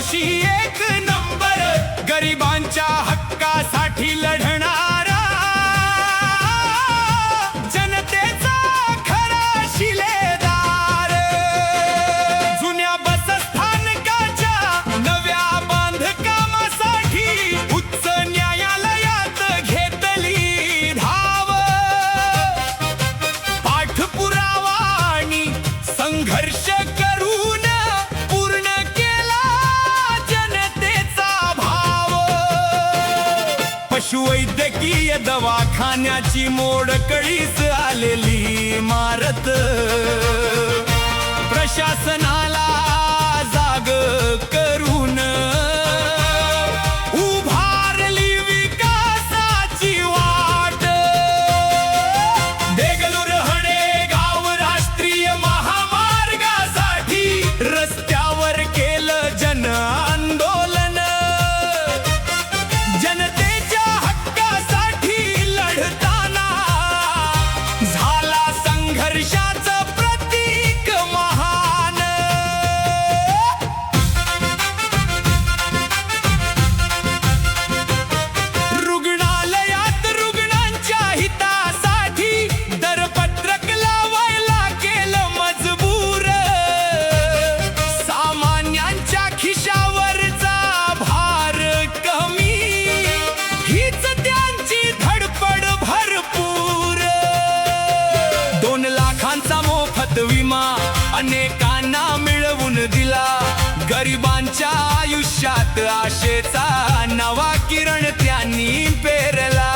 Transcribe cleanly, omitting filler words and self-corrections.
जोशी एक नंबर, गरिबांच्या हक्कासाठी लढणारा, जनतेचा खरा शिलेदार. जुन्या बसस्थानकाच्या नव्या बांधकामासाठी उच्च न्यायालयात घेतली धाव. पाठपुरावा आणि संघर्ष करून पूर्ण केला जनतेचा भाव. पशुवैद्यकीय दवाखान्याची मोडकळीस आलेली इमारत, प्रशासनाला जाग करून उभारली विकासाची वाट. देगलूर हणे गाव राष्ट्रीय महामार्गासाठी रस्त्यावर केलं जन आंदोलन. जनतेच्या हक्कासाठी लढताना झाला संघर्षाचं प्रतीक महान. रुग्णालयात रुग्णांच्या हितासाठी दरपत्रक लावायला केलं मजबूर. सामान्यांच्या खिशावरचा भार कमी, हीच त्यांची धडपड भरपूर. 2 लाखांचा मोफत विमा अनेकांना मिळवून दिला. गरिबांच्या आयुष्यात आशेचा नवा किरण त्यांनी पेरला.